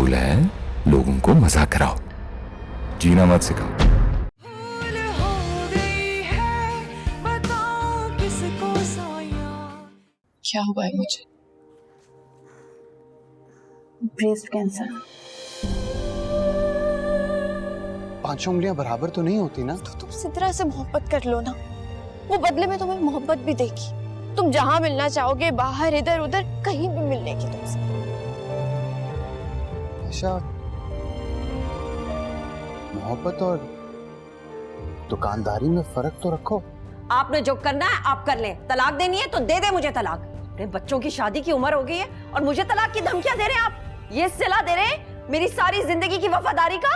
असूल है, लोगों को मजा कराओ, जीना मत सिखाओ। क्या हुआ है मुझे? Breast cancer. 5 उंगलियां बराबर तो नहीं होती ना। तो तुम सिद्रा से मोहब्बत कर लो ना, वो बदले में तुम्हें मोहब्बत भी देगी। तुम जहां मिलना चाहोगे, बाहर इधर उधर कहीं भी मिल लेगी तुमसे। ऐसा मोहब्बत और दुकानदारी में फर्क तो रखो। आपने जो करना है आप कर ले। तलाक देनी है तो दे दे मुझे तलाक। अपने बच्चों की शादी की उम्र हो गई है और मुझे तलाक की धमकियां दे रहे हैं आप। ये सिला दे रहे हैं मेरी सारी जिंदगी की वफादारी का।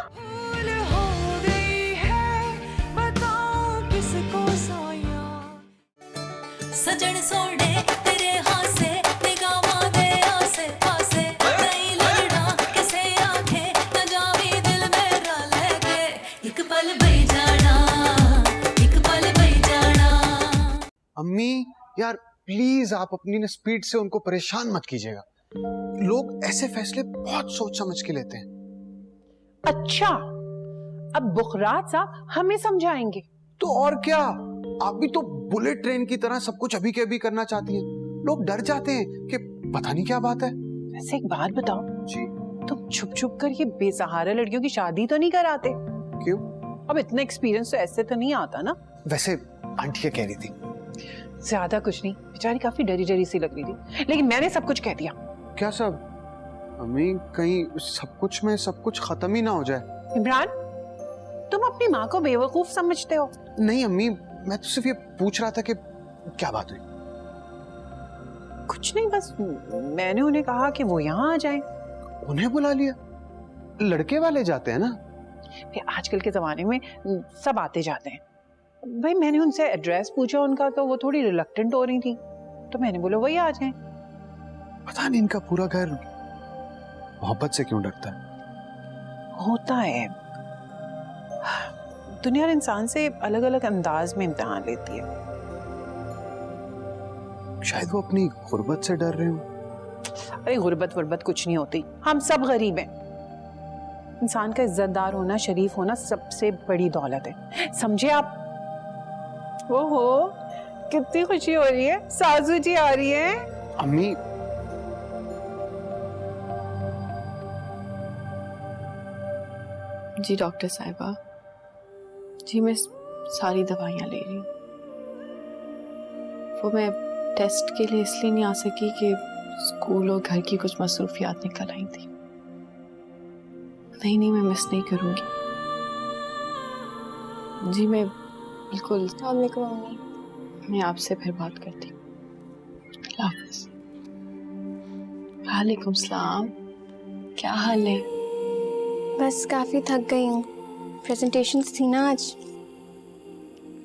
सजन सोने तेरे हासे निगाहां दे आसे पासे नहीं लगना किसे आंखें न जावी दिल मेरा लेके एक पल बई जाना एक पल बई जाना। अम्मी यार प्लीज आप अपनी ना स्पीड से उनको परेशान मत कीजिएगा। लोग ऐसे फैसले बहुत सोच समझ के लेते हैं। अच्छा, अब बुखरात साहब हमें समझाएंगे तो और क्या, आप भी तो बुलेट ट्रेन की तरह सब कुछ अभी के अभी करना चाहती हैं। लोग डर जाते हैं कि पता नहीं क्या बात है। वैसे एक बात बताओ जी। तुम छुप छुप कर ये बेसहारा लड़कियों की शादी तो नहीं कराते? क्यों? अब इतना एक्सपीरियंस तो ऐसे तो नहीं आता ना। वैसे आंटी क्या कह रही थी? ज्यादा कुछ नहीं, बेचारी काफी डरी डरी सी लग रही थी, लेकिन मैंने सब कुछ कह दिया। क्या सब? अम्मी कहीं सब कुछ में सब कुछ खत्म ही ना हो जाए। इमरान, तुम अपनी माँ को बेवकूफ समझते हो? नहीं अम्मी, मैं तो सिर्फ ये पूछ रहा था कि क्या बात हुई। कुछ नहीं, बस मैंने उन्हें कहा कि वो यहाँ आ जाएं। उन्हें बुला लिया? लड़के वाले जाते हैं ना। आजकल के जमाने में सब आते जाते हैं। भाई मैंने उनसे एड्रेस पूछा उनका, तो वो थोड़ी रिलक्टेंट हो रही थी, तो मैंने बोला वही आ जाएं। पता नहीं इनका पूरा घर मोहब्बत से क्यों डरता है। होता है, दुनिया इंसान से अलग अलग अंदाज में इम्तिहान लेती है। शायद वो अपनी गुर्बत से डर रहे हो। अरे गुर्बत वुर्बत कुछ नहीं होती, हम सब गरीब हैं। इंसान का इज्जतदार होना, शरीफ होना सबसे बड़ी दौलत है, समझे आप? ओहो, कितनी खुशी हो रही है, साजू जी आ रही है। अम्मी जी डॉक्टर साहिबा जी, मैं सारी दवाइयाँ ले रही हूँ। वो मैं टेस्ट के लिए इसलिए नहीं आ सकी कि स्कूल और घर की कुछ मसरूफियात निकल आई थी। नहीं मैं मिस नहीं करूँगी जी। मैं बिल्कुल। मैं आपसे फिर बात करती हूँ। वालेकुम सलाम, क्या हाल है? बस काफी थक गई हूँ, प्रेजेंटेशंस थी ना आज।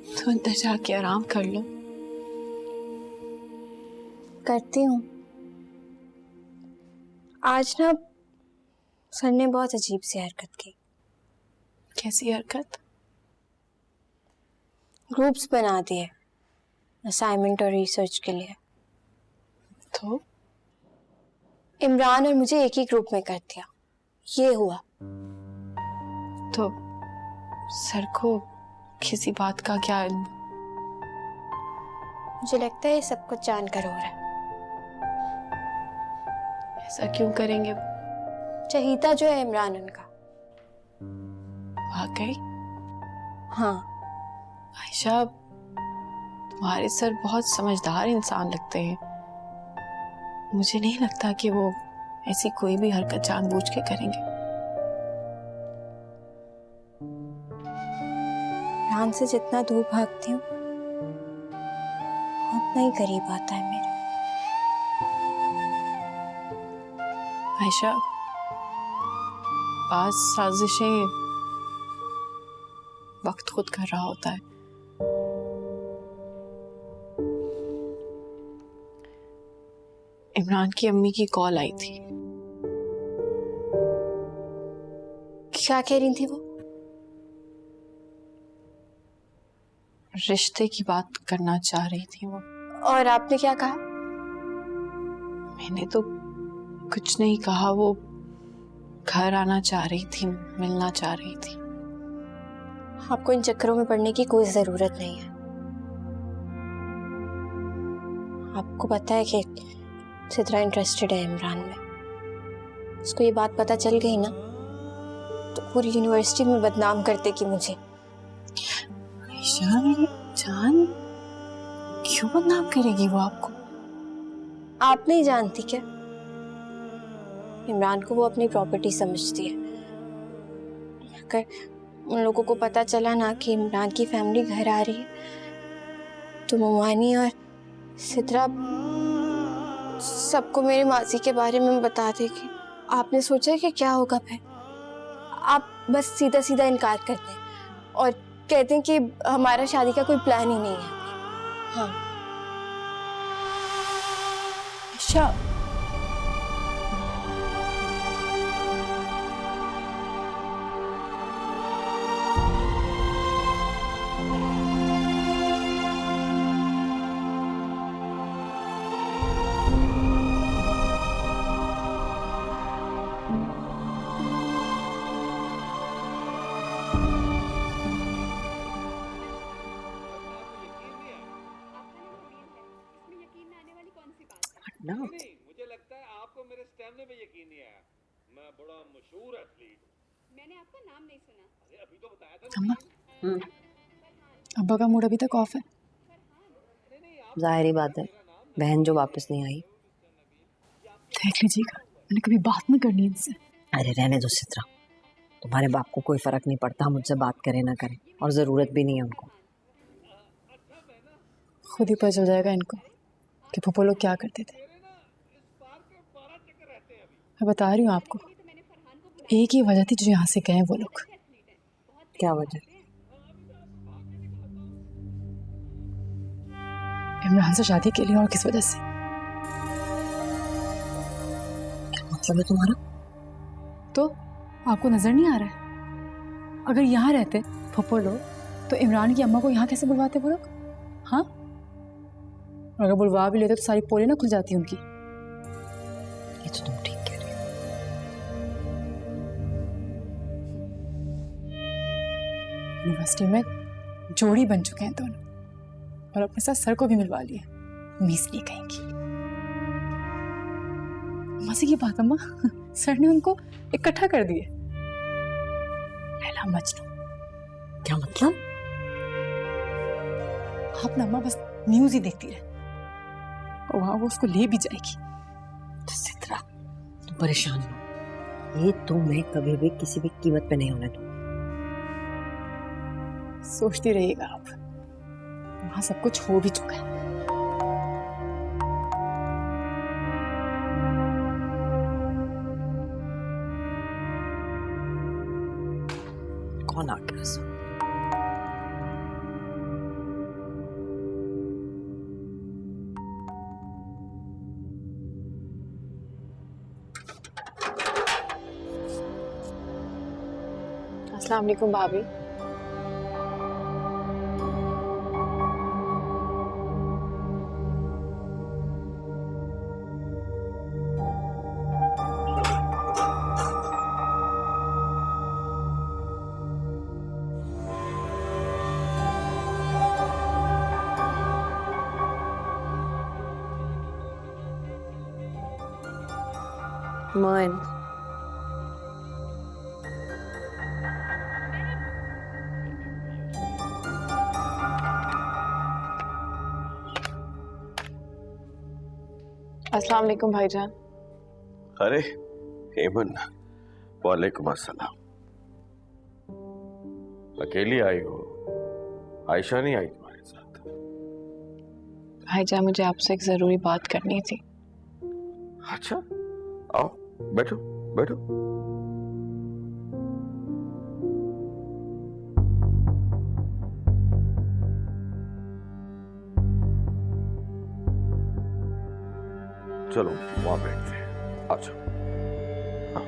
तो अंदर जाके आराम कर लो। करती हूँ। आज ना सर ने बहुत अजीब सी हरकत की। कैसी हरकत? ग्रुप्स बना दिए असाइनमेंट और रिसर्च के लिए। तो इमरान और मुझे एक ही ग्रुप में कर दिया, ये हुआ। तो सर को किसी बात का क्या इल्म? मुझे लगता है ये सब कुछ जानकर हो रहा है। ऐसा क्यों करेंगे? चहीता जो है इमरान उनका। वाकई? हाँ। आयशा, तुम्हारे सर बहुत समझदार इंसान लगते हैं। मुझे नहीं लगता कि वो ऐसी कोई भी हरकत जानबूझ के करेंगे। इमरान से जितना दूर भागती हूँ उतना ही करीब आता है मेरे। आयशा, बात साजिशें वक्त खुद कर रहा होता है। इमरान की अम्मी की कॉल आई थी। क्या कह रही थी वो? रिश्ते की बात करना चाह रही थी वो। और आपने क्या कहा? मैंने तो कुछ नहीं कहा। वो घर आना चाह रही थी, मिलना चाह रही थी। आपको इन चक्करों में पड़ने की कोई जरूरत नहीं है। आपको पता है कि सिद्रा इंटरेस्टेड है इमरान में। उसको ये बात पता चल गई ना तो पूरी यूनिवर्सिटी में बदनाम कर देगी मुझे। आयशा मेरी जान, क्यों बदनाम करेगी वो आपको? आप नहीं जानती क्या? इमरान को वो अपनी प्रॉपर्टी समझती है। अगर उन लोगों को पता चला ना कि इमरान की फैमिली घर आ रही है तो मोमानी और सिद्रा सबको मेरी मासी के बारे में बता देगी। आपने सोचा कि क्या होगा फिर? आप बस सीधा सीधा इनकार कर दें और कहते हैं कि हमारा शादी का कोई प्लान ही नहीं है। हाँ आयशा, नहीं, मुझे लगता है आपको मेरे स्टैमिना पे यकीन नहीं आया। मैं बड़ा मशहूर एथलीट हूँ। मैंने आपका नाम नहीं सुना। अरे अभी तो बताया था। अम्मा, अब्बा का मूड अभी तक ऑफ है। जाहिर ही बात है, बहन जो वापस नहीं आई। देख लीजिएगा, मैंने कभी बात नहीं करनी इनसे। अरे रहने दो सित्रा, तुम्हारे बाप को कोई फर्क नहीं पड़ता मुझसे बात करे ना करे, और जरूरत भी नहीं है उनको। खुद ही पता चल जाएगा इनको कि फूफो लोग क्या करते थे। मैं बता रही हूँ आपको, एक ही वजह थी जो यहाँ से गए वो लोग। क्या वजह? इमरान से शादी के लिए, और किस वजह से? क्या मतलब है तुम्हारा? तो आपको नजर नहीं आ रहा है? अगर यहाँ रहते फूफो लोग तो इमरान की अम्मा को यहाँ कैसे बुलवाते वो लोग? हाँ, और अगर बुलवा भी लेते तो सारी पोलें ना खुल जाती उनकी। ये तो तुम ठीक कह रही हो। यूनिवर्सिटी में जोड़ी बन चुके हैं दोनों, और अपने साथ सर को भी मिलवा लिया। मीसली कहेंगी। मजे की बात अम्मा, सर ने उनको इकट्ठा कर दिए। लैला मजनू। क्या मतलब? आप ना अम्मा बस न्यूज ही देखती रहे, और वहां वो उसको ले भी जाएगी। तो सित्रा, तुम परेशान हो। ये तो मैं कभी भी किसी भी कीमत पे नहीं होने दूंगी। सोचती रहिएगा आप, वहां सब कुछ हो भी चुका है। कौन आ गया इसमें? अस्सलाम वालेकुम भाभी। मोइन, अस्सलाम वालेकुम भाईजान। अरे हेमन, वालेकुम अस्सलाम। अकेली आई हो? आयशा नहीं आई तुम्हारे साथ? भाईजान, मुझे आपसे एक जरूरी बात करनी थी। अच्छा, आओ बैठो बैठो। चलो वहां बैठते हैं, आ जाओ। हाँ।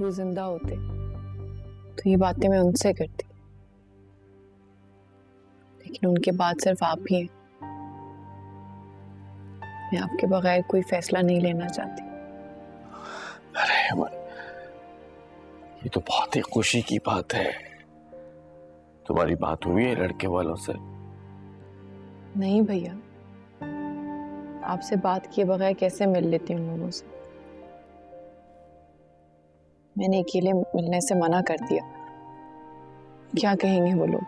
वो जिंदा होते तो ये बातें मैं उनसे करती, लेकिन उनके बाद सिर्फ आप ही हैं। मैं आपके बगैर कोई फैसला नहीं लेना चाहती। अरे अमन, ये तो बहुत ही खुशी की बात है। तुम्हारी बात हुई है लड़के वालों से? नहीं भैया, आपसे बात किए बगैर कैसे मिल लेती हूँ उन लोगों से। मैंने अकेले मिलने से मना कर दिया। क्या कहेंगे वो लोग?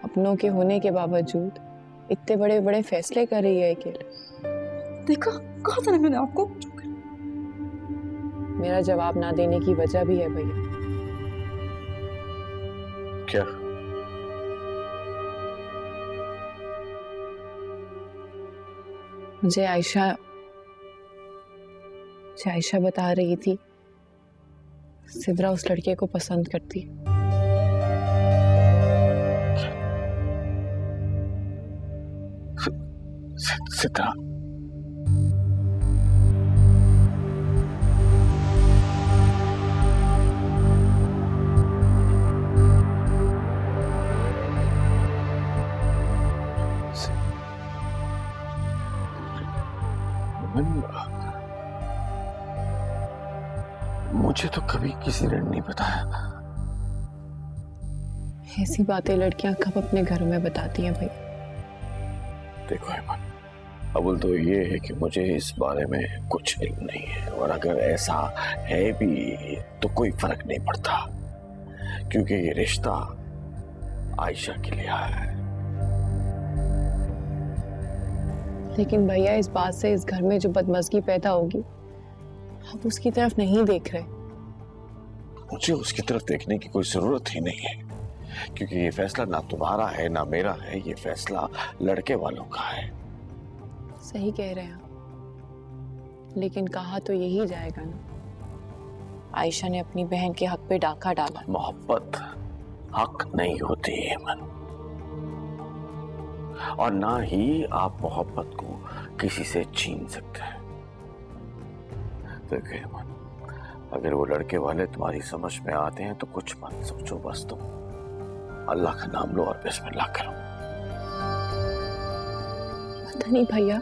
अपनों के होने के बावजूद इतने बड़े बड़े फैसले कर रही है अकेले। देखा, कहा था ना मैंने आपको। मेरा जवाब ना देने की वजह भी है भैया। क्या? मुझे आयशा बता रही थी सिद्रा उस लड़के को पसंद करती है। सिद्रा? मुझे तो कभी किसी ने नहीं बताया। ऐसी बातें लड़कियां कब अपने घरों में बताती हैं भाई? देखो हेमन, अव्वल तो ये है कि मुझे इस बारे में कुछ इल्म नहीं है, और अगर ऐसा है भी तो कोई फर्क नहीं पड़ता, क्योंकि ये रिश्ता आयशा के लिए है। लेकिन भैया, इस बात से इस घर में जो बदमज़गी पैदा होगी, आप उसकी तरफ नहीं देख रहे। मुझे उसकी तरफ देखने की कोई जरूरत ही नहीं है, क्योंकि ये फैसला ना तुम्हारा है ना मेरा है, ये फैसला लड़के वालों का है। सही कह रहे हैं आप, लेकिन कहा तो यही जाएगा ना, आयशा ने अपनी बहन के हक पे डाका डाला। मोहब्बत हक नहीं होती हेमन, और ना ही आप मोहब्बत को किसी से छीन सकते हैं। देखिए हेमन, अगर वो लड़के वाले तुम्हारी समझ में आते हैं तो कुछ मत सोचो, बस तुम अल्लाह का नाम लो और बिस्मिल्लाह करो। पता नहीं भैया,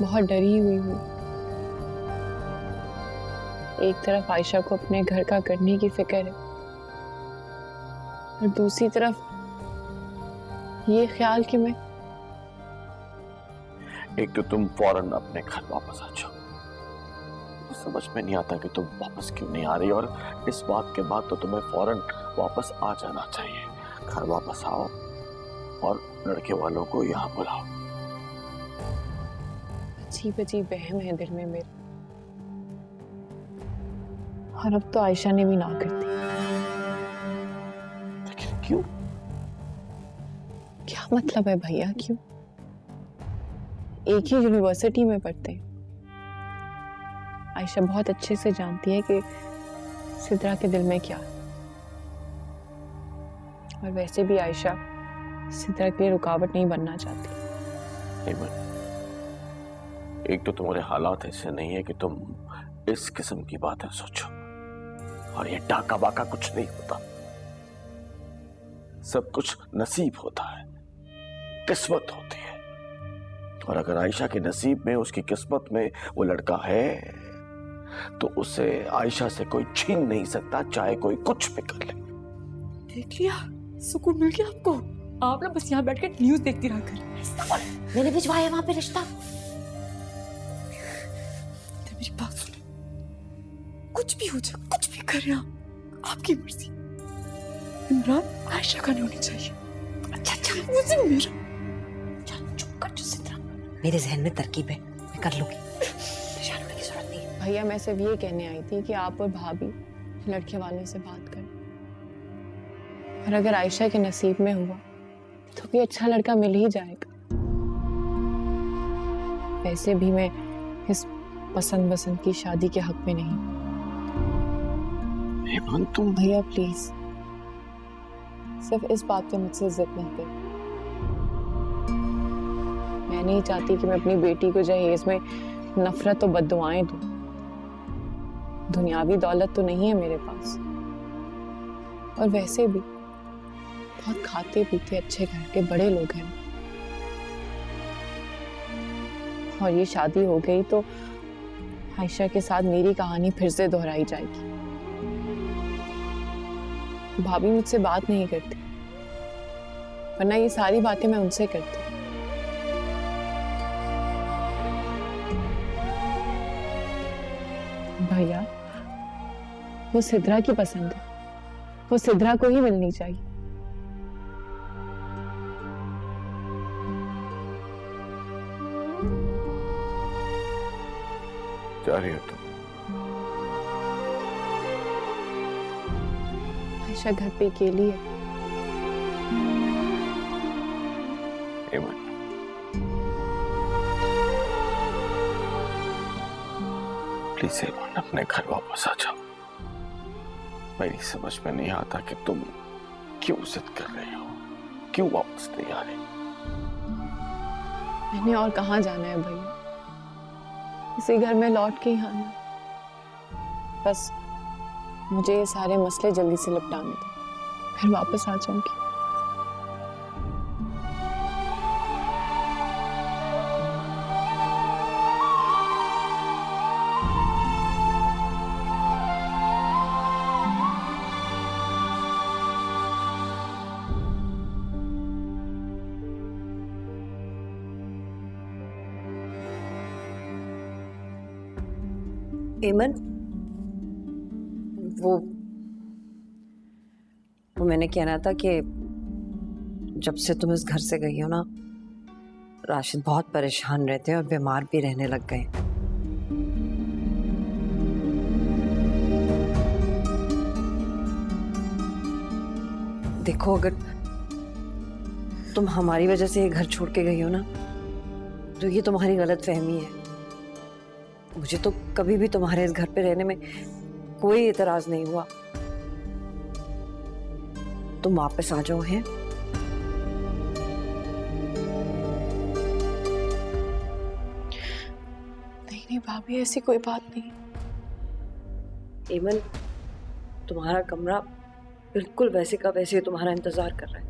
बहुत डरी हुई हूँ। एक तरफ आयशा को अपने घर का करने की फिक्र है, और दूसरी तरफ ये ख्याल कि मैं एक तो तुम फौरन अपने घर वापस आ जाओ, समझ में नहीं आता कि तुम वापस क्यों नहीं आ रही, और इस बात के बाद तो तुम्हें फौरन वापस आ जाना चाहिए। घर वापस आओ और लड़के वालों को यहाँ बुलाओ। अजीब अजीब वहम है दिल में मेरे, और अब तो आयशा ने भी ना कर दी। लेकिन क्यों? क्या मतलब है भैया, क्यों? एक ही यूनिवर्सिटी में पढ़ते हैं। आयशा बहुत अच्छे से जानती है कि सिद्रा के दिल में क्या है, और वैसे भी आयशा सिद्रा के लिए रुकावट नहीं बनना चाहती। एक तो तुम्हारे हालात ऐसे नहीं है कि तुम इस किस्म की बातें सोचो, और ये डाका बाका कुछ नहीं होता, सब कुछ नसीब होता है, किस्मत होती है। और अगर आयशा के नसीब में, उसकी किस्मत में वो लड़का है, तो उसे आयशा से कोई छीन नहीं सकता, चाहे कोई कुछ भी कर ले। देख लिया, सुकून मिल गया आपको। आप ना बस यहाँ बैठ के न्यूज़ देखती रहा कर। मैंने भिजवाया वहां पे रिश्ता। मेरी बात सुनो, कुछ भी हो जाए, कुछ भी करें आपकी मर्जी। इमरान आयशा का नहीं होनी चाहिए। अच्छा, मुझे मेरा चुप कर, सिद्रा। मेरे जहन में तरकीब है, मैं कर लूंगी, परेशान होने की जरूरत नहीं है। भैया, मैं सिर्फ ये कहने आई थी कि आप और भाभी लड़के वालों से बात करें, और अगर आयशा के नसीब में हुआ तो कोई अच्छा लड़का मिल ही जाएगा। वैसे भी मैं इस पसंद वसंद की शादी के हक में नहीं। तुम भैया प्लीज, सिर्फ इस बात पे मुझसे जिद मत करो। मैं नहीं चाहती कि मैं अपनी बेटी को जहेज में नफरत और बद्दुआएं दूं। दुनियावी दौलत तो नहीं है मेरे पास, और वैसे भी बहुत खाते पीते अच्छे घर के बड़े लोग हैं, और ये शादी हो गई तो आयशा के साथ मेरी कहानी फिर से दोहराई जाएगी। भाभी मुझसे बात नहीं करती, वरना ये सारी बातें मैं उनसे करती। भैया, वो सिद्रा की पसंद है, वो सिद्रा को ही मिलनी चाहिए। जा रही हो तुम? आयशा घर पे अकेली है। हेमन, प्लीज हेमन, अपने घर वापस आ जाओ। मेरी समझ में नहीं आता कि तुम क्यों जिद कर रहे हो, क्यों वापस नहीं आ रही। मैंने और कहाँ जाना है भैया, इसी घर में लौट के ही आना है। बस मुझे ये सारे मसले जल्दी से निपटाने दो, फिर वापस आ जाऊंगी। एमन, वो मैंने कहना था कि जब से तुम इस घर से गई हो ना, राशिद बहुत परेशान रहते हैं और बीमार भी रहने लग गए। देखो, अगर तुम हमारी वजह से ये घर छोड़ के गई हो ना, तो ये तुम्हारी गलतफहमी है। मुझे तो कभी भी तुम्हारे इस घर पे रहने में कोई इतराज नहीं हुआ। तुम वापस आ जाओ। हैं नहीं भाभी, ऐसी कोई बात नहीं। एमन, तुम्हारा कमरा बिल्कुल वैसे का वैसे तुम्हारा इंतजार कर रहा है।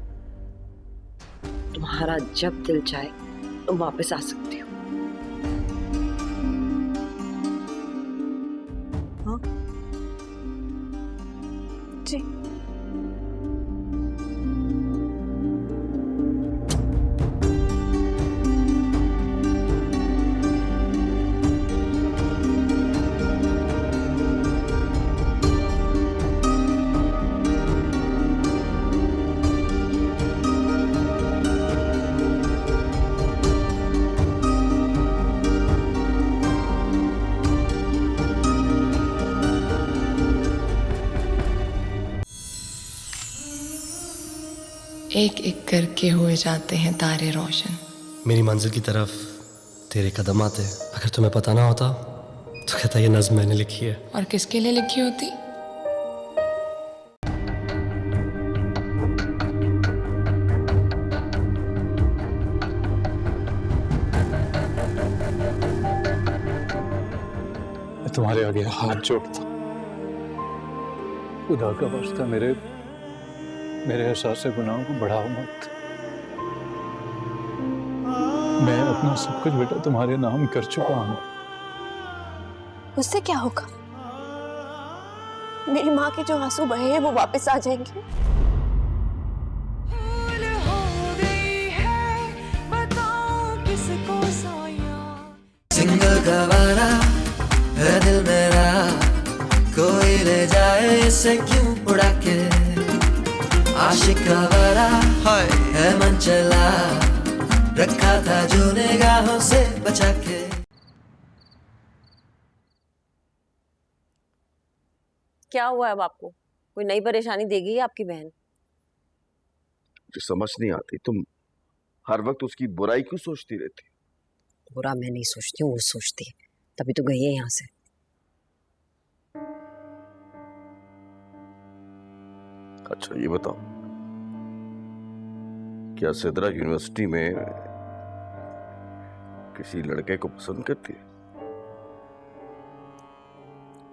तुम्हारा जब दिल चाहे तुम वापस आ सकती हो। हाँ जी। एक एक करके हुए जाते हैं तारे रोशन। मेरी मंजिल की तरफ तेरे कदम आते। अगर तुम्हें पता ना होता तो कहता ये नज़्म मैंने लिखी है। और किसके लिए लिखी होती? मैं तुम्हारे आगे हाथ जोड़ता, खुदा का वास्ता मेरे एहसास गुनाहों को बढ़ाओ मत। मैं अपना सब कुछ बेटा तुम्हारे नाम कर चुका हूँ। उससे क्या होगा? मेरी माँ के जो आंसू बहे हैं वो वापस आ जाएंगे। सिंगल गवारा है दिल मेरा, कोई ले जाए इसे क्यों उड़ा के। आशिक गवारा है मन चला, रखा था जो निगाहों से बचा के। क्या हुआ अब आपको? कोई नई परेशानी देगी आपकी बहन? मुझे समझ नहीं आती, तुम हर वक्त उसकी बुराई क्यों सोचती रहती? बुरा मैं नहीं सोचती हूँ, वो सोचती है, तभी तो गई है यहाँ से। अच्छा ये बताओ, क्या सिद्रा यूनिवर्सिटी में किसी लड़के को पसंद करती है?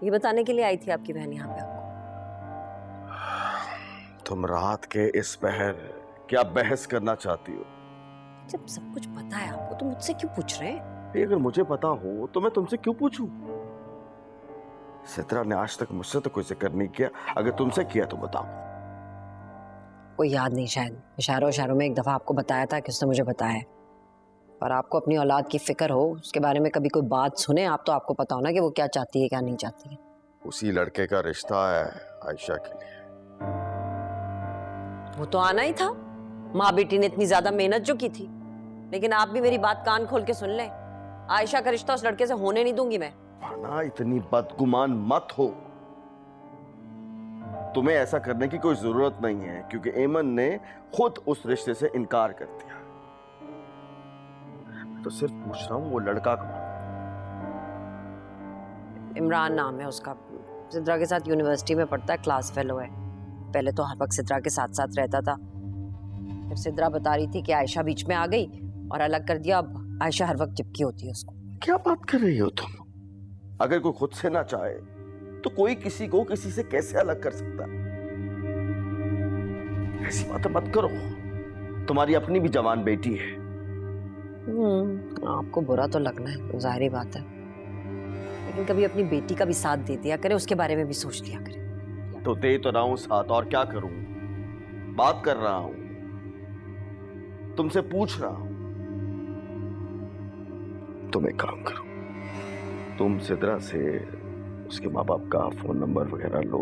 ये बताने के लिए आई थी आपकी बहन यहाँ पे आपको। तुम रात के इस पहर क्या बहस करना चाहती हो? जब सब कुछ पता है आपको तो मुझसे क्यों पूछ रहे हैं? अगर मुझे पता हो तो मैं तुमसे क्यों पूछूं? सित्रा ने आज तक मुझसे तो कोई जिक्र नहीं किया, अगर तुमसे किया तो बताओ। कोई याद नहीं शायद, इशारों इशारों में एक दफा आपको बताया था कि उसने मुझे बताया। पर आपको अपनी औलाद की फिक्र हो, उसके बारे में कभी कोई बात सुने आप तो आपको पता हो ना कि वो क्या चाहती है क्या नहीं चाहती है। उसी लड़के का रिश्ता है आयशा के लिए। वो तो आना ही था, माँ बेटी ने इतनी ज्यादा मेहनत जो की थी। लेकिन आप भी मेरी बात कान खोल के सुन लें, आयशा का रिश्ता उस लड़के से होने नहीं दूंगी मैं। ना इतनी बदगुमान मत हो, तुम्हें ऐसा करने की कोई जरूरत नहीं है क्योंकि एमन ने खुद उस रिश्ते से इनकार कर दिया। तो सिर्फ पूछ रहा हूं वो लड़का कौन? इमरान नाम है उसका, सिद्रा के साथ यूनिवर्सिटी में पढ़ता है, क्लास फेलो है। पहले तो हर वक्त सिद्रा के साथ साथ रहता था, फिर सिद्रा बता रही थी कि आयशा बीच में आ गई और अलग कर दिया। अब आयशा हर वक्त चिपकी होती है उसको। क्या बात कर रही हो तुम? अगर कोई खुद से ना चाहे तो कोई किसी को किसी से कैसे अलग कर सकता है? ऐसी बातें मत करो, तुम्हारी अपनी भी जवान बेटी है। आपको बुरा तो लगना है, जाहिर बात है, लेकिन कभी अपनी बेटी का भी साथ दे दिया करे, उसके बारे में भी सोच लिया करे। तो दे तो रहा हूं साथ, और क्या करूं? बात कर रहा हूं, तुमसे पूछ रहा हूं। तुम एक काम करो, तुम सिद्रा से उसके माँ बाप का फोन नंबर वगैरह लो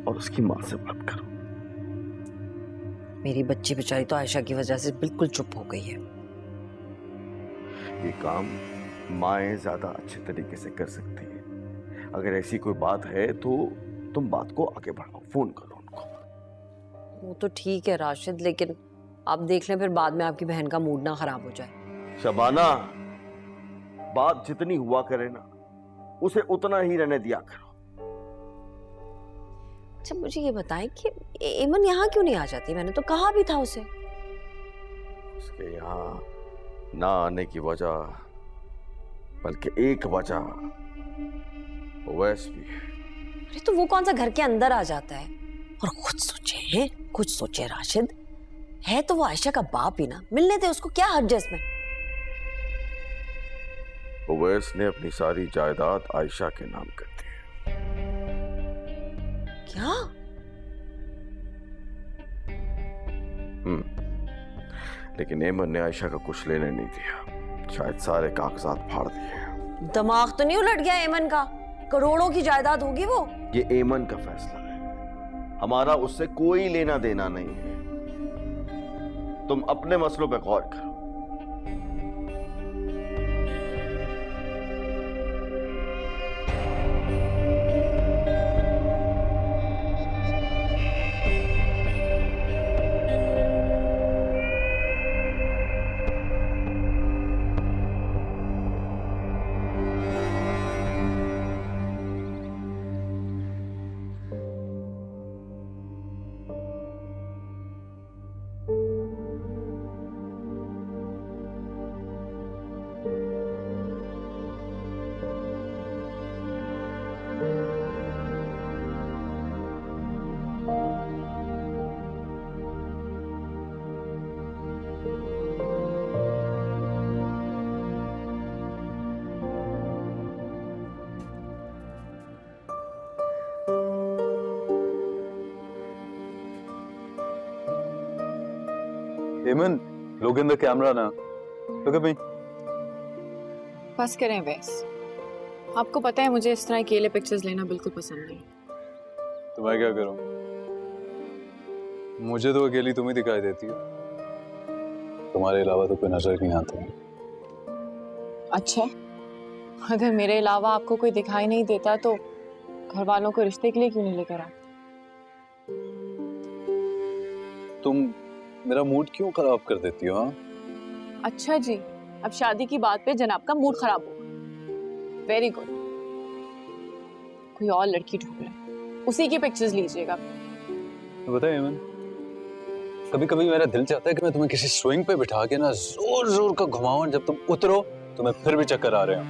और उसकी माँ से बात करो। मेरी बच्ची बेचारी तो आयशा की वजह से बिल्कुल चुप हो गई है। ये काम माएँ ज्यादा अच्छे तरीके से कर सकती है। अगर ऐसी कोई बात है तो तुम बात को आगे बढ़ाओ, फोन करो उनको। वो तो ठीक है राशिद, लेकिन आप देख लें फिर बाद में आपकी बहन का मूड ना खराब हो जाए। शबाना, बात जितनी हुआ करे ना उसे उतना ही रहने दिया करो। अच्छा मुझे ये बताएं कि एमन यहाँ क्यों नहीं आ जाती? मैंने तो कहा भी था उसे। उसके यहाँ ना आने की वजह, बल्कि एक वजह ओवैस भी है। अरे तो वो कौन सा घर के अंदर आ जाता है? और खुद सोचे, कुछ सोचे राशिद, है तो वो आयशा का बाप ही ना, मिलने थे उसको, क्या हर्ज है इसमें? ओवैस ने अपनी सारी जायदाद आयशा के नाम कर दी। क्या? लेकिन एमन ने आयशा का कुछ लेने नहीं दिया, शायद सारे कागजात फाड़ दिए। दिमाग तो नहीं उलट गया एमन का? करोड़ों की जायदाद होगी वो। ये एमन का फैसला है, हमारा उससे कोई लेना देना नहीं है। तुम अपने मसलों पे गौर करो। Eamon, look in the camera now. Look at me. बस करें वैस, आपको पता है मुझे इस तरह अकेले पिक्चर्स लेना बिल्कुल पसंद नहीं। तो मैं क्या करूं? मुझे तो अकेली तुम ही दिखाई देती हो, तुम्हारे अलावा तो कोई नजर नहीं आता है। अच्छा, अगर मेरे अलावा आपको कोई दिखाई नहीं देता तो घर वालों को रिश्ते के लिए क्यों नहीं लेकर आते? तुम मेरा मूड क्यों खराब कर देती हो? हाँ, अच्छा जी, अब शादी की बात पे जनाब का मूड खराब होगा। वेरी गुड, कोई और लड़की ढूंढ रहे, उसी की पिक्चर्स लीजिएगा। तो बताइए एमन, कभी कभी मेरा दिल चाहता है कि मैं तुम्हें किसी स्विंग पे बिठा के ना जोर जोर का घुमाऊं, जब तुम उतरो तुम्हें फिर भी चक्कर आ रहे हो।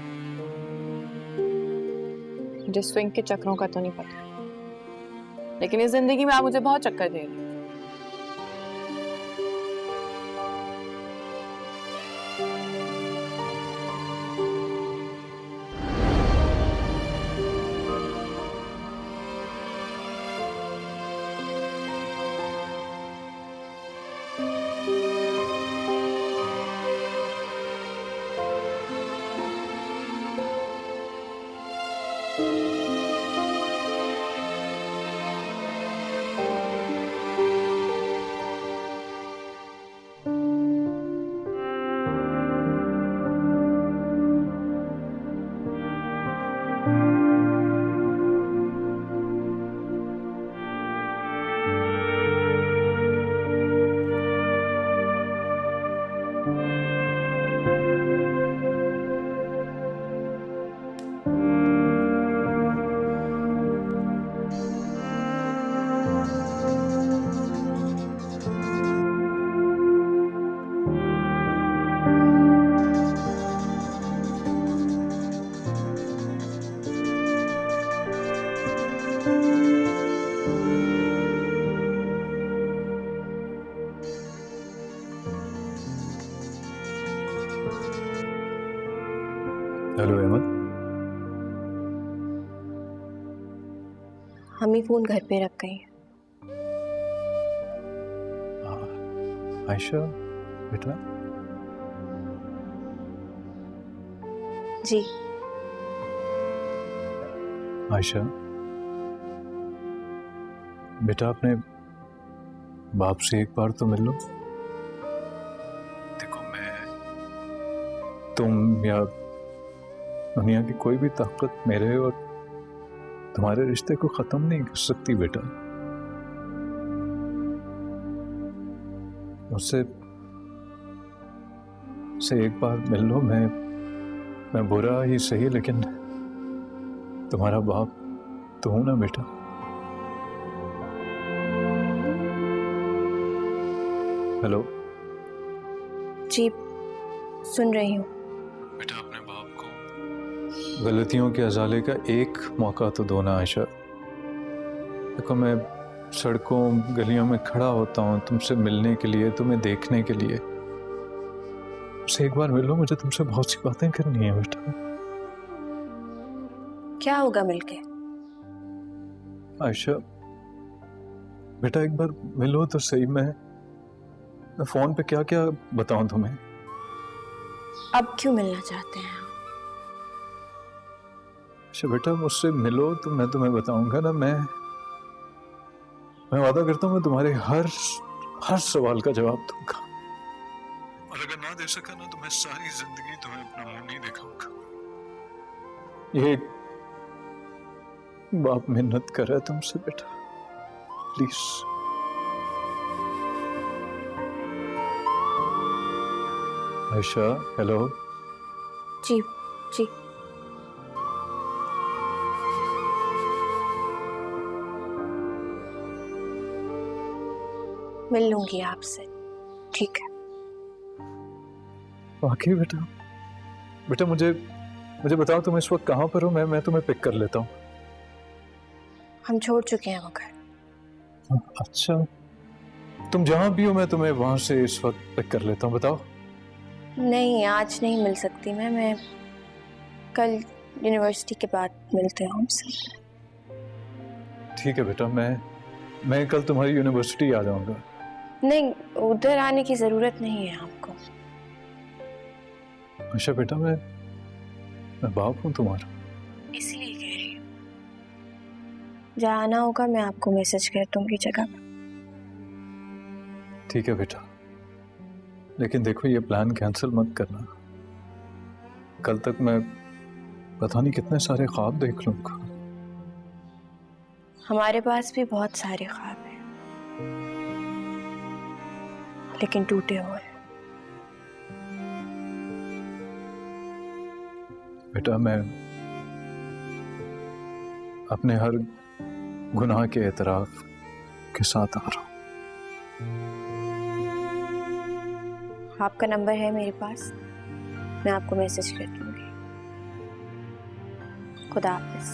मुझे स्विंग के चक्करों का तो नहीं पता, लेकिन इस जिंदगी में आप मुझे बहुत चक्कर दे रहे हैं। हेलो अहमद। हम ही फोन घर पे रख गए। आयशा बेटा। जी आयशा बेटा, अपने बाप से एक बार तो मिल लो। देखो, मैं, तुम या दुनिया की कोई भी ताकत मेरे और तुम्हारे रिश्ते को खत्म नहीं कर सकती बेटा। उससे एक बार मिल लो। मैं बुरा ही सही, लेकिन तुम्हारा बाप तो हूं ना बेटा। हेलो जी, सुन रही हूँ। बेटा, अपने बाप को गलतियों के अजाले का एक मौका तो दो ना आयशा। देखो, मैं सड़कों गलियों में खड़ा होता हूँ तुमसे मिलने के लिए, तुम्हें देखने के लिए। मुझसे एक बार मिलो, मुझे तुमसे बहुत सी बातें करनी है बेटा। क्या होगा मिलके? आयशा बेटा, एक बार मिलो तो सही। मैं फोन पे क्या क्या बताऊं तुम्हें? अब क्यों मिलना चाहते हैं? अच्छा बेटा, मुझसे मिलो तो मैं तुम्हें बताऊंगा ना। मैं वादा करता हूं, मैं तुम्हारे हर सवाल का जवाब दूंगा। और अगर ना दे सका ना, तो मैं सारी जिंदगी तुम्हें अपना मुंह नहीं दिखाऊंगा। ये बाप मिन्नत कर रहा है तुमसे बेटा, प्लीज। आयशा, हेलो। जी जी। मिल लूंगी आपसे, ठीक है? वाकई बेटा मुझे बताओ, तुम इस वक्त कहाँ पर हो? मैं तुम्हें पिक कर लेता हूँ। हम छोड़ चुके हैं वो घर। अच्छा, तुम जहाँ भी हो मैं तुम्हें वहां से इस वक्त पिक कर लेता हूँ। बताओ। नहीं, आज नहीं मिल सकती मैं कल यूनिवर्सिटी के बाद मिलते हैं हमसे। ठीक है बेटा, मैं कल तुम्हारी यूनिवर्सिटी आ जाऊंगा। नहीं, उधर आने की जरूरत नहीं है आपको। अच्छा बेटा, मैं बाप हूँ तुम्हारा, इसलिए कह रही हूँ। जहाँ आना होगा मैं आपको मैसेज कर दूंगी जगह पर। ठीक है बेटा, लेकिन देखो, ये प्लान कैंसिल मत करना। कल तक मैं पता नहीं कितने सारे ख्वाब देख लूंगा। हमारे पास भी बहुत सारे ख्वाब हैं, लेकिन टूटे हुए। बेटा, मैं अपने हर गुनाह के एतराफ के साथ आ रहा हूं। आपका नंबर है मेरे पास, मैं आपको मैसेज कर दूंगी। खुदा हाफिज।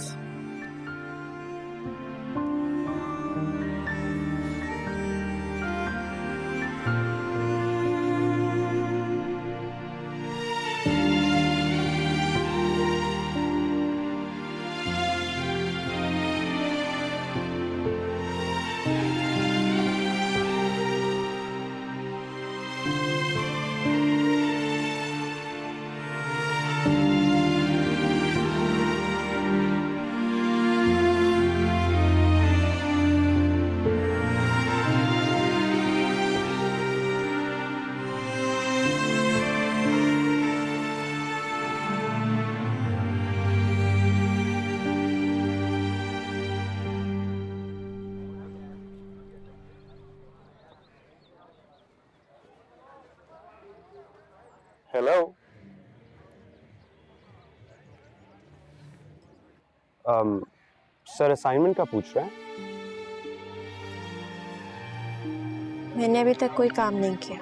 हेलो। सर असाइनमेंट का पूछ रहे हैं? मैंने अभी तक कोई काम नहीं किया।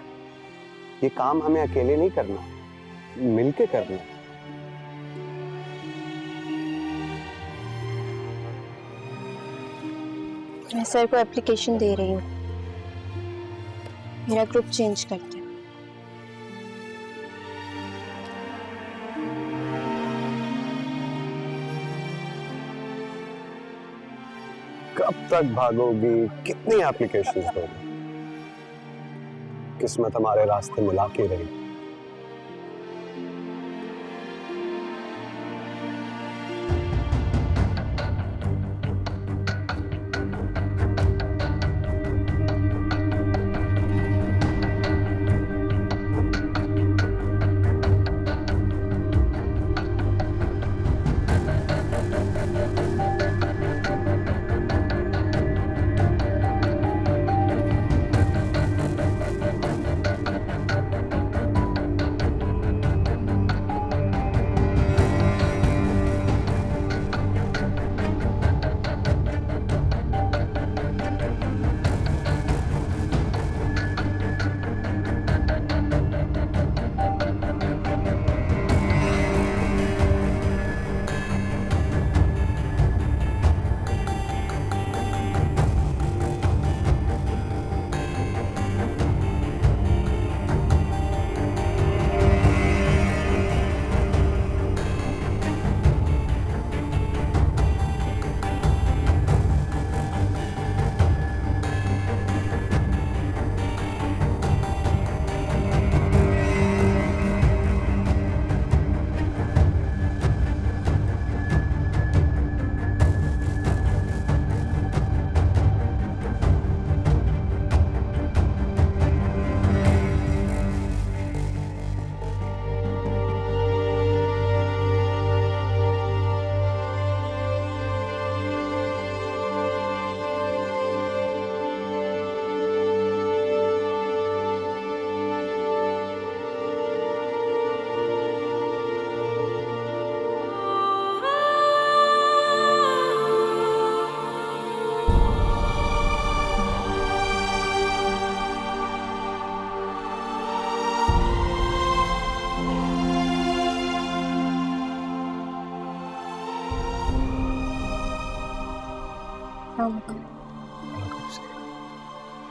ये काम हमें अकेले नहीं करना, मिलके करना है। मैं सर को एप्लीकेशन दे रही हूँ, मेरा ग्रुप चेंज करते हैं। कब तक भागोगी? कितनी एप्लीकेशंस दोगी? किस्मत हमारे रास्ते मिला के रही।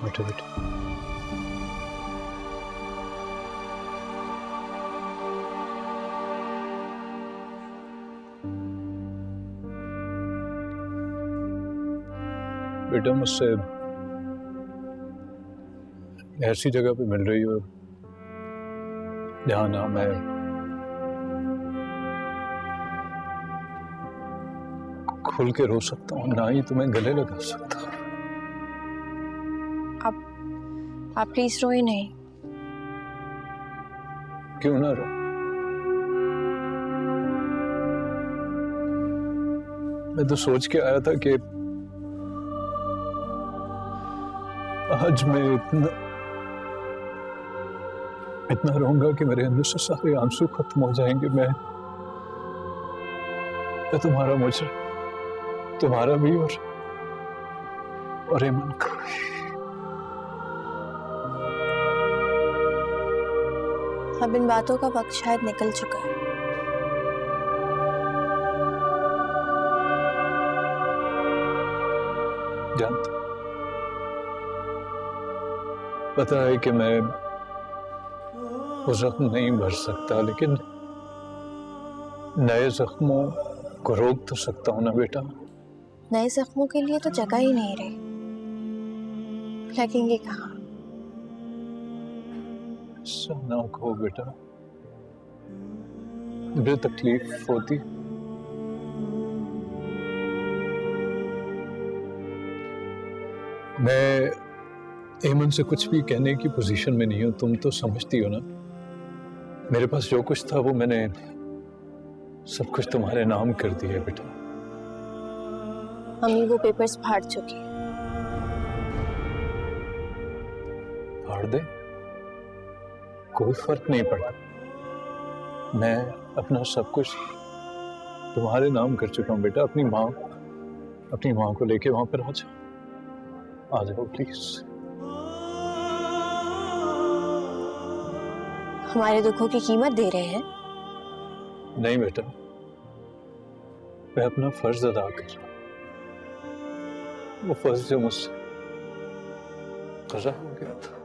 बैठो बैठो। बेटा मुझसे ऐसी जगह पे मिल रही हो जहाँ ना मैं खुल के रो सकता हूँ, ना ही तुम्हें गले लगा सकता हूँ। आप प्लीज रोइए नहीं। क्यों ना रो? मैं तो सोच के आया था कि आज मैं इतना रोऊंगा कि मेरे अंदर से सारे आंसू खत्म हो जाएंगे। मैं तुम्हारा मुझे, तुम्हारा भी और एमन का। अब इन बातों का वक्त शायद निकल चुका है। जानता, पता है कि मैं वो जख्म नहीं भर सकता, लेकिन नए जख्मों को रोक तो सकता हूं ना बेटा। नए जख्मों के लिए तो जगह ही नहीं रही, लगेंगे कहाँ? ऐसा ना कहो बेटा, मुझे तकलीफ होती। मैं एमन से कुछ भी कहने की पोजीशन में नहीं हूं, तुम तो समझती हो ना। मेरे पास जो कुछ था वो मैंने सब कुछ तुम्हारे नाम कर दिया बेटा। मम्मी वो पेपर्स फाड़ चुकी है। फाड़ दे, कोई फर्क नहीं पड़ा। मैं अपना सब कुछ तुम्हारे नाम कर चुका हूँ बेटा। अपनी माँ को लेके वहां पर आ जाओ प्लीज। हमारे दुखों की कीमत दे रहे हैं? नहीं बेटा, मैं अपना फर्ज अदा कर रहा हूँ, वो फर्ज जो मुझसे कज़ा हो गया था।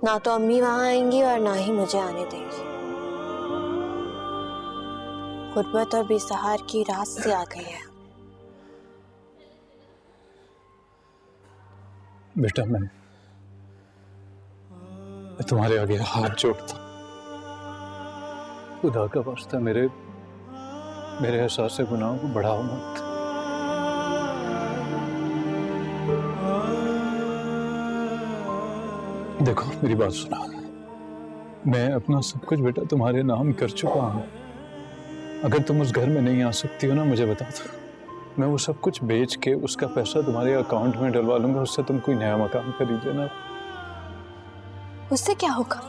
ना तो अम्मी वहां आएंगी और ना ही मुझे आने देंगी। गुर्बत और बेसहार की रात से आ गई है। बेटा मैं तुम्हारे आगे हाथ जोड़ता, खुदा का वास्ता मेरे एहसास गुनाह को बढ़ाओ मत। देखो मेरी बात सुना, मैं अपना सब कुछ बेटा तुम्हारे नाम कर चुका हूं। अगर तुम उस घर में नहीं आ सकती हो ना, मुझे बता दो, मैं वो सब कुछ बेच के उसका पैसा तुम्हारे अकाउंट में डलवा लूंगा। उससे तुम कोई नया मकान खरीद लेना। उससे क्या होगा?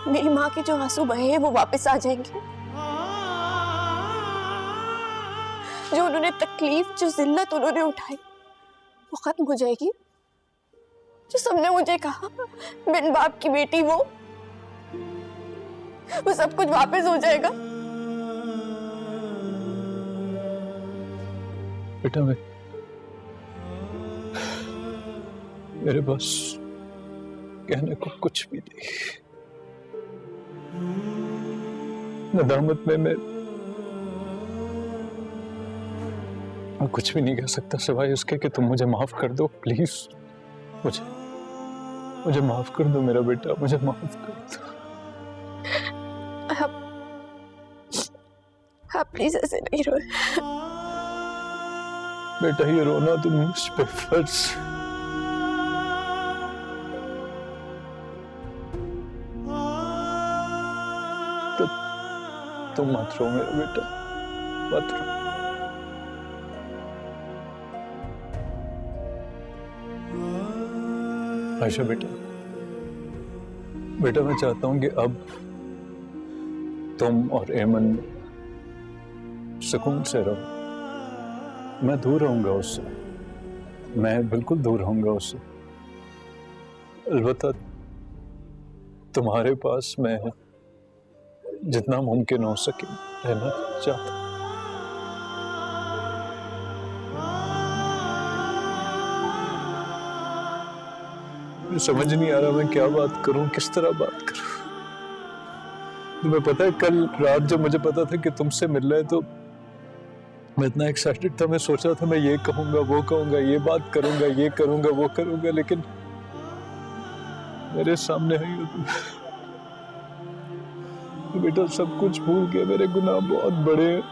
मेरी माँ के जो आंसू बहे हैं वो वापस आ जाएंगे। जो उन्होंने तकलीफ, जो जिल्लत उन्होंने उठाई, वो खत्म हो जाएगी। जो सबने मुझे कहा बिन बाप की बेटी, वो सब कुछ वापस हो जाएगा। बेटा मेरे पास कहने को कुछ भी नहीं। नदामत में मैं कुछ भी नहीं कह सकता सिवाय उसके कि तुम मुझे माफ कर दो प्लीज। मुझे माफ कर दो मेरा बेटा, मुझे माफ कर दो। आप प्लीज ऐसे नहीं रो। बेटा ये रोना तुम मुझ पे फर्ज। तो तुम मत रो मेरा बेटा, मत रो। आयशा बेटा मैं चाहता हूं कि अब तुम और एमन सुकून से रहो। मैं दूर रहूंगा उससे, मैं बिल्कुल दूर रहूंगा उससे। अलबत्ता तुम्हारे पास मैं जितना मुमकिन हो सके रहना चाहता। समझ नहीं आ रहा मैं क्या बात करूं, किस तरह बात करूं। तुम्हें पता है कल रात जब मुझे पता था कि तुमसे मिल रहे तो मैं इतना एक्साइटेड था। मैं सोचा था मैं ये कहूंगा, वो कहूंगा, ये बात करूंगा, ये करूंगा, वो करूंगा, लेकिन मेरे सामने है तो बेटा सब कुछ भूल गया। मेरे गुनाह बहुत बड़े हैं।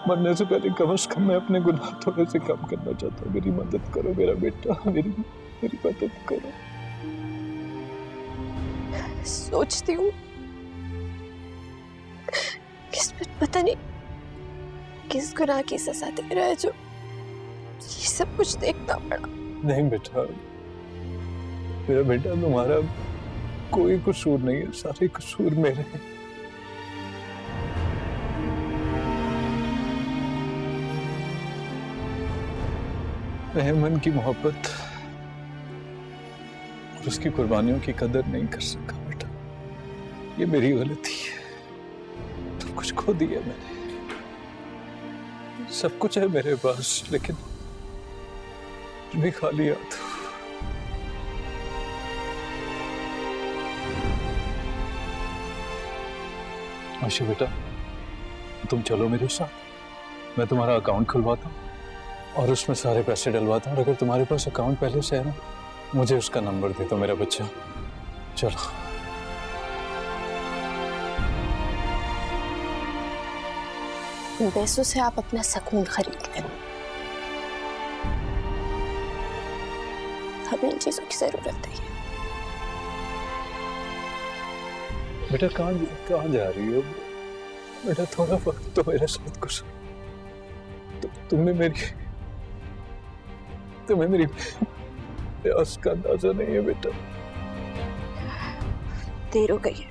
मरने से पहले कम से कम मैं अपने गुनाह थोड़े से कम करना चाहता हूँ। मेरी मदद करो मेरा बेटा, मेरी मदद करो। सोचती हूँ पता नहीं किस गुनाह की सजा दे रहा है जो ये सब कुछ देखना पड़ा। नहीं बेटा, मेरा बेटा तुम्हारा कोई कसूर नहीं है, सारे कसूर मेरे हैं। अहमन की मोहब्बत और उसकी कुर्बानियों की कदर नहीं कर सका बेटा, ये मेरी गलती है। सब कुछ खो दिया मैंने, सब कुछ है मेरे पास लेकिन भी खाली याद। आशा बेटा तुम चलो मेरे साथ, मैं तुम्हारा अकाउंट खुलवाता हूँ और उसमें सारे पैसे डलवाता हूँ। अगर तुम्हारे पास अकाउंट पहले से है ना, मुझे उसका नंबर दे दो मेरा बच्चा। चलो इन पैसों से आप अपना सुकून खरीद लेना। हमें इन चीजों की जरूरत है। बेटा कहाँ जा रही हो बेटा? थोड़ा वक्त तो मेरे साथ कुछ तुम्हें मेरी प्यास का अंदाजा नहीं है बेटा। देर हो गई है,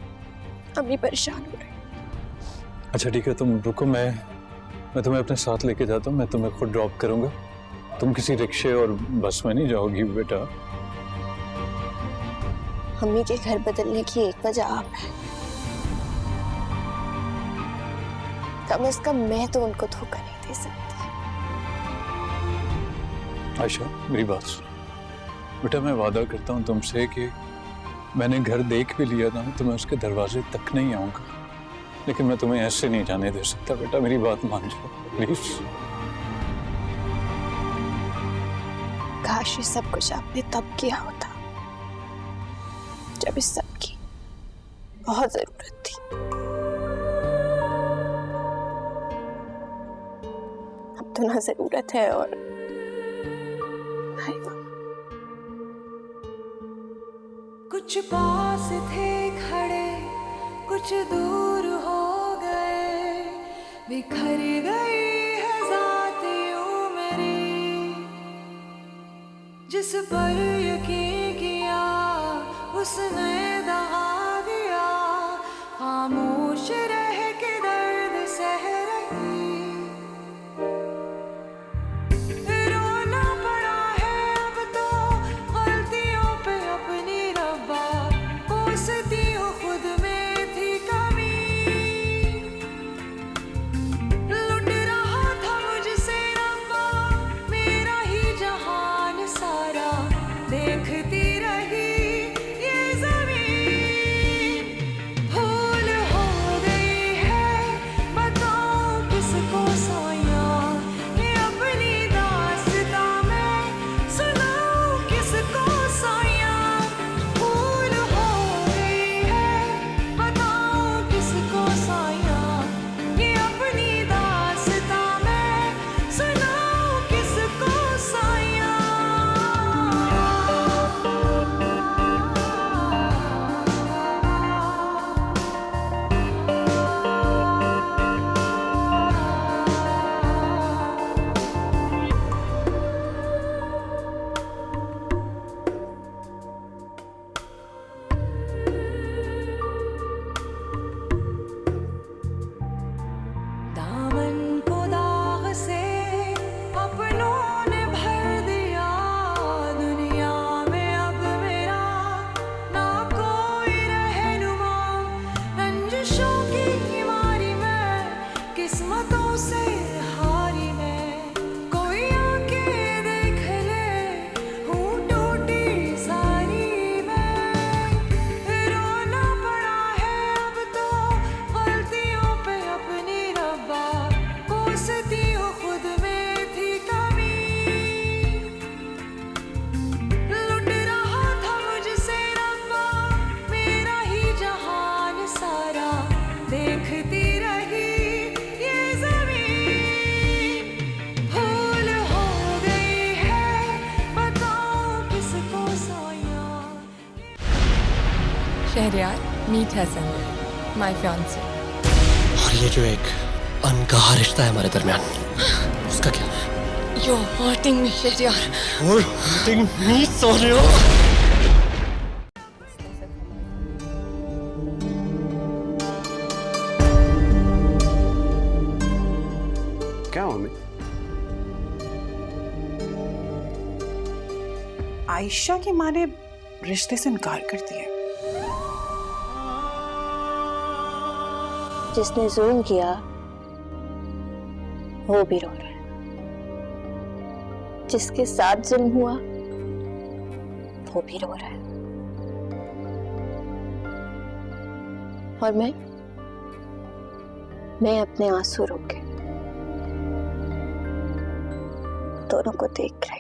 अम्मी परेशान हो रही। अच्छा ठीक है, तुम रुको, मैं तुम्हें अपने साथ लेके जाता हूँ। मैं तुम्हें खुद ड्रॉप करूंगा। तुम किसी रिक्शे और बस में नहीं जाओगी बेटा। अम्मी के घर बदलने की एक वजह आप है। कम से कम मैं तो उनको धोखा नहीं दे सकती। आयशा मेरी बात सुनो बेटा, मैं वादा करता हूँ तुमसे कि मैंने घर देख भी लिया था तो मैं उसके दरवाजे तक नहीं आऊंगा, लेकिन मैं तुम्हें ऐसे नहीं जाने दे सकता बेटा। मेरी बात मान जाओ प्लीज। काश ये सब कुछ आपने तब किया होता जब इस सब की बहुत जरूरत थी। अब तो ना जरूरत है और कुछ पास थे खड़े, कुछ दूर हो गए, बिखर गई है ज़ात यूं मेरी। जिस पर यकीन किया उसने दगा दिया, खामोश रह के दर्द सह रही। रोना पड़ा है अब तो गलतियों पे अपनी रब्बा, कोसती हूँ खुद में थी कमी। लुट रहा था मुझसे रब्बा मेरा ही जहान सारा, देखती रही ये ज़मीन। भूल हो गई है बताऊं किसको सोया, ये अपनी दास्तां मैं सुनाऊं किसको सोया। भूल हो गई है बताऊं किसको सोया, ये अपनी दास्तां मैं सुनाऊं किसको सोया। दामन को दाग से अपनों ने भर दिया, दुनिया में अब मेरा ना कोई रहनुमा। रंजिशों की मारी मैं, किस्मतों से हारी मैं, कोई आके देख ले हूँ टूटी सारी मैं। रोना पड़ा है अब तो गलतियों पे अपनी रब्बा, कोसती हूँ खुद में थी कमी। लुट रहा था मुझसे रब्बा मेरा ही जहान सारा, देखती रही ये ज़मीन। भूल हो गई है बताऊं किसको सोया। Shahryar, meet Hasan, my fiance. और ये जो एक अनकहा रिश्ता है हमारे दरमियान, उसका क्या? You're hurting me, Shahryar. You're hurting me, Sonia. क्या हो मम्मी? आयशा की माँ ने रिश्ते से इनकार कर दिया। जिसने जुल्म किया वो भी रो रहा है, जिसके साथ जुल्म हुआ वो भी रो रहा है। और मैं अपने आंसू रोके दोनों को देख रही।